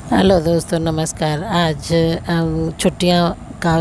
Hello दोस्तों, नमस्कार। आज छुट्टियां का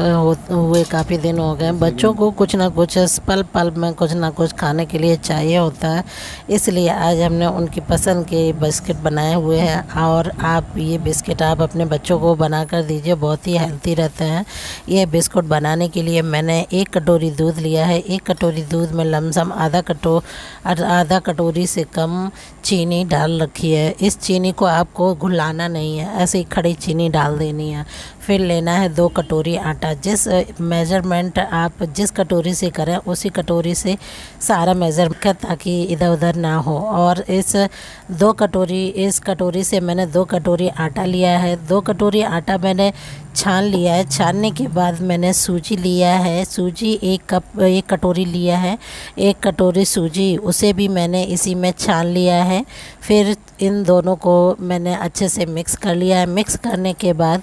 हुए काफ़ी दिन हो गए। बच्चों को कुछ ना कुछ पल पल में कुछ ना कुछ खाने के लिए चाहिए होता है। इसलिए आज हमने उनकी पसंद के बिस्किट बनाए हुए हैं। और आप ये बिस्किट आप अपने बच्चों को बना कर दीजिए, बहुत ही हेल्थी रहते हैं। ये बिस्कुट बनाने के लिए मैंने 1 कटोरी दूध लिया है। 1 कटोरी दूध में लमसम आधा कटोरी से कम चीनी डाल रखी है। इस चीनी को आपको घुलाना नहीं है, ऐसे ही खड़ी चीनी डाल देनी है। फिर लेना है 2 कटोरी आटा। जिस मेज़रमेंट आप जिस कटोरी से करें उसी कटोरी से सारा मेज़र कर, ताकि इधर उधर ना हो। और इस कटोरी से मैंने 2 कटोरी आटा लिया है। 2 कटोरी आटा मैंने छान लिया है। छानने के बाद मैंने सूजी लिया है। सूजी 1 कटोरी लिया है। 1 कटोरी सूजी, उसे भी मैंने इसी में छान लिया है। फिर इन दोनों को मैंने अच्छे से मिक्स कर लिया है। मिक्स करने के बाद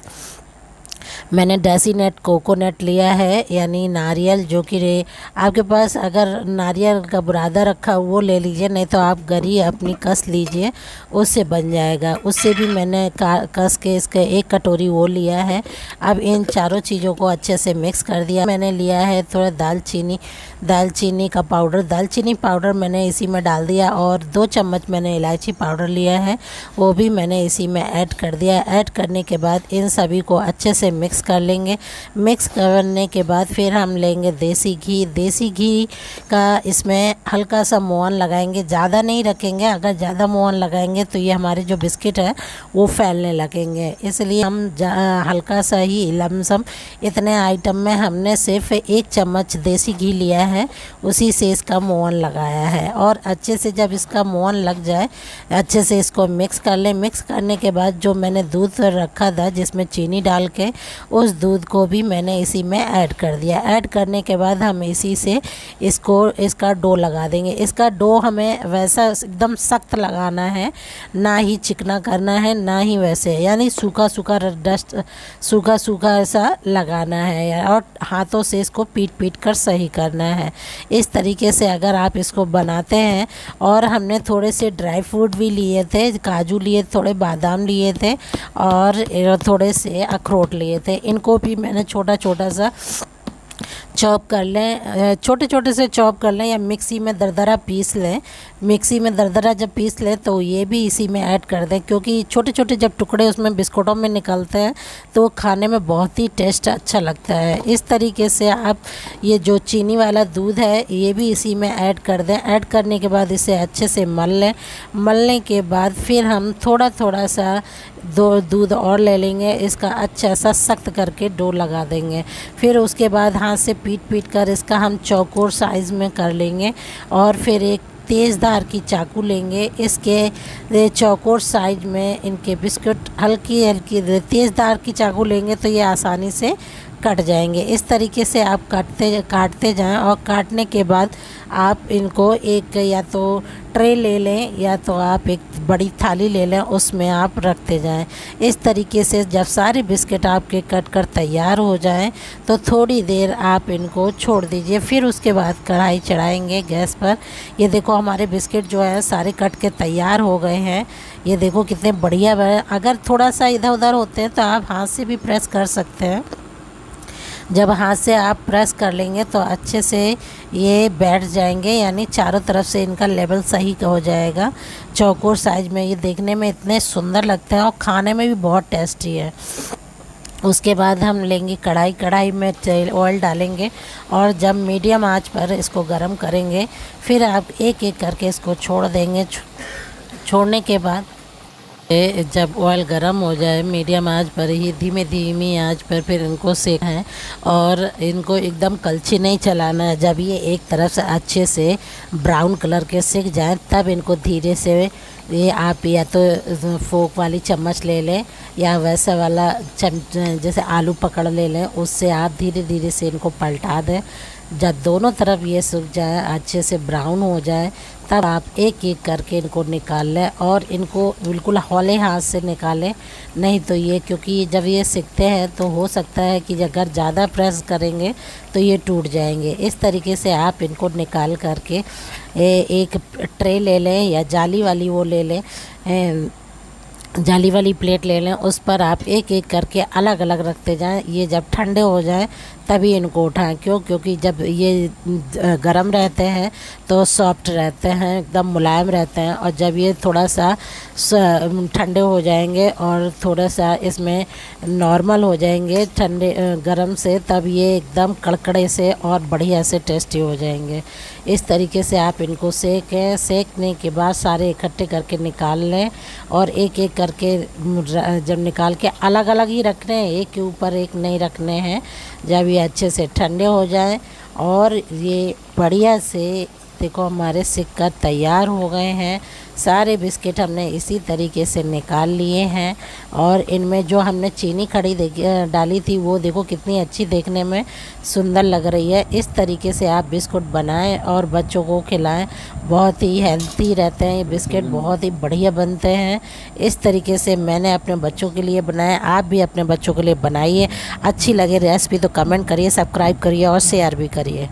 मैंने डेसीनेट कोकोनट लिया है, यानी नारियल, जो कि आपके पास अगर नारियल का बुरादा रखा वो ले लीजिए, नहीं तो आप गरी अपनी कस लीजिए, उससे बन जाएगा। उससे भी मैंने कस के इसके 1 कटोरी वो लिया है। अब इन चारों चीज़ों को अच्छे से मिक्स कर दिया। मैंने लिया है थोड़ा दालचीनी का पाउडर। दालचीनी पाउडर मैंने इसी में डाल दिया। और 2 चम्मच मैंने इलायची पाउडर लिया है, वो भी मैंने इसी में ऐड कर दिया। ऐड करने के बाद इन सभी को अच्छे से मिक्स कर लेंगे। मिक्स करने के बाद फिर हम लेंगे देसी घी। देसी घी का इसमें हल्का सा मोहन लगाएंगे, ज़्यादा नहीं रखेंगे। अगर ज़्यादा मोहन लगाएंगे तो ये हमारे जो बिस्किट है वो फैलने लगेंगे, इसलिए हम हल्का सा ही, लमसम इतने आइटम में हमने सिर्फ 1 चम्मच देसी घी लिया है, उसी से इसका मोहन लगाया है। और अच्छे से जब इसका मोहन लग जाए, अच्छे से इसको मिक्स कर लें। मिक्स करने के बाद जो मैंने दूध रखा था जिसमें चीनी डाल के, उस दूध को भी मैंने इसी में ऐड कर दिया। ऐड करने के बाद हम इसी से इसका डो लगा देंगे। इसका डो हमें वैसा एकदम सख्त लगाना है, ना ही चिकना करना है, ना ही वैसे, यानी सूखा सूखा ऐसा लगाना है। और हाथों से इसको पीट पीट कर सही करना है। इस तरीके से अगर आप इसको बनाते हैं। और हमने थोड़े से ड्राई फ्रूट भी लिए थे, काजू लिए, थोड़े बादाम लिए थे, और थोड़े से अखरोट लिए थे। इनको भी मैंने छोटा छोटा सा चॉप कर लें, छोटे छोटे से चॉप कर लें, या मिक्सी में दरदरा पीस लें। मिक्सी में दरदरा जब पीस लें तो ये भी इसी में ऐड कर दें, क्योंकि छोटे छोटे जब टुकड़े उसमें बिस्कुटों में निकलते हैं तो खाने में बहुत ही टेस्ट अच्छा लगता है। इस तरीके से आप ये जो चीनी वाला दूध है ये भी इसी में ऐड कर दें। ऐड करने के बाद इसे अच्छे से मल लें। मलने के बाद फिर हम थोड़ा थोड़ा सा दूध और ले लेंगे, इसका अच्छा सा सख्त करके डो लगा देंगे। फिर उसके बाद हाथ से पीट पीट कर इसका हम चौकोर साइज़ में कर लेंगे। और फिर एक तेज़धार की चाकू लेंगे, इसके चौकोर साइज में इनके बिस्कुट हल्की हल्की तेज़धार की चाकू लेंगे तो ये आसानी से कट जाएंगे। इस तरीके से आप काटते जाएं। और काटने के बाद आप इनको एक या तो ट्रे ले लें, या तो आप एक बड़ी थाली ले लें, उसमें आप रखते जाएं। इस तरीके से जब सारे बिस्किट आपके कट कर तैयार हो जाएं तो थोड़ी देर आप इनको छोड़ दीजिए। फिर उसके बाद कढ़ाई चढ़ाएंगे गैस पर। ये देखो हमारे बिस्किट जो है सारे कट के तैयार हो गए हैं। ये देखो कितने बढ़िया है। अगर थोड़ा सा इधर उधर होते हैं तो आप हाथ से भी प्रेस कर सकते हैं। जब हाथ से आप प्रेस कर लेंगे तो अच्छे से ये बैठ जाएंगे, यानी चारों तरफ से इनका लेवल सही हो जाएगा। चौकोर साइज में ये देखने में इतने सुंदर लगते हैं और खाने में भी बहुत टेस्टी है। उसके बाद हम लेंगे कढ़ाई में ऑयल डालेंगे, और जब मीडियम आंच पर इसको गरम करेंगे फिर आप एक एक करके इसको छोड़ देंगे। छोड़ने के बाद जब ऑयल गर्म हो जाए मीडियम आंच पर ही, धीमी आंच पर फिर इनको सेकना है। और इनको एकदम कलछी नहीं चलाना है। जब ये एक तरफ से अच्छे से ब्राउन कलर के सिक जाएं तब इनको धीरे से, ये आप या तो फोक वाली चम्मच ले लें, या वैसा वाला जैसे आलू पकड़ ले लें, उससे आप धीरे धीरे से इनको पलटा दें। जब दोनों तरफ ये सूख जाए, अच्छे से ब्राउन हो जाए, तब आप एक एक करके इनको निकाल लें। और इनको बिल्कुल हौले हाथ से निकालें, नहीं तो ये, क्योंकि जब ये सिकते हैं तो हो सकता है कि अगर ज़्यादा प्रेस करेंगे तो ये टूट जाएंगे। इस तरीके से आप इनको निकाल करके एक ट्रे ले लें, या जाली वाली वो ले लें, जाली वाली प्लेट ले लें, उस पर आप एक एक करके अलग अलग रखते जाएं। ये जब ठंडे हो जाएं तभी इनको उठाएं, क्योंकि जब ये गरम रहते हैं तो सॉफ्ट रहते हैं, एकदम मुलायम रहते हैं। और जब ये थोड़ा सा ठंडे हो जाएंगे और थोड़ा सा इसमें नॉर्मल हो जाएंगे ठंडे गरम से, तब ये एकदम कड़कड़े से और बढ़िया से टेस्टी हो जाएंगे। इस तरीके से आप इनको सेकें। सेकने के बाद सारे इकट्ठे करके निकाल लें और एक एक करके जब निकाल के अलग अलग ही रखने हैं, एक के ऊपर एक नहीं रखने हैं। जब ये अच्छे से ठंडे हो जाएं और ये बढ़िया से देखो हमारे सिक्कर तैयार हो गए हैं। सारे बिस्किट हमने इसी तरीके से निकाल लिए हैं और इनमें जो हमने चीनी खड़ी डाली थी वो देखो कितनी अच्छी देखने में सुंदर लग रही है। इस तरीके से आप बिस्कुट बनाएं और बच्चों को खिलाएं। बहुत ही हेल्थी रहते हैं ये बिस्किट, बहुत ही बढ़िया बनते हैं। इस तरीके से मैंने अपने बच्चों के लिए बनाया, आप भी अपने बच्चों के लिए बनाइए। अच्छी लगे रेसिपी तो कमेंट करिए, सब्सक्राइब करिए और शेयर भी करिए।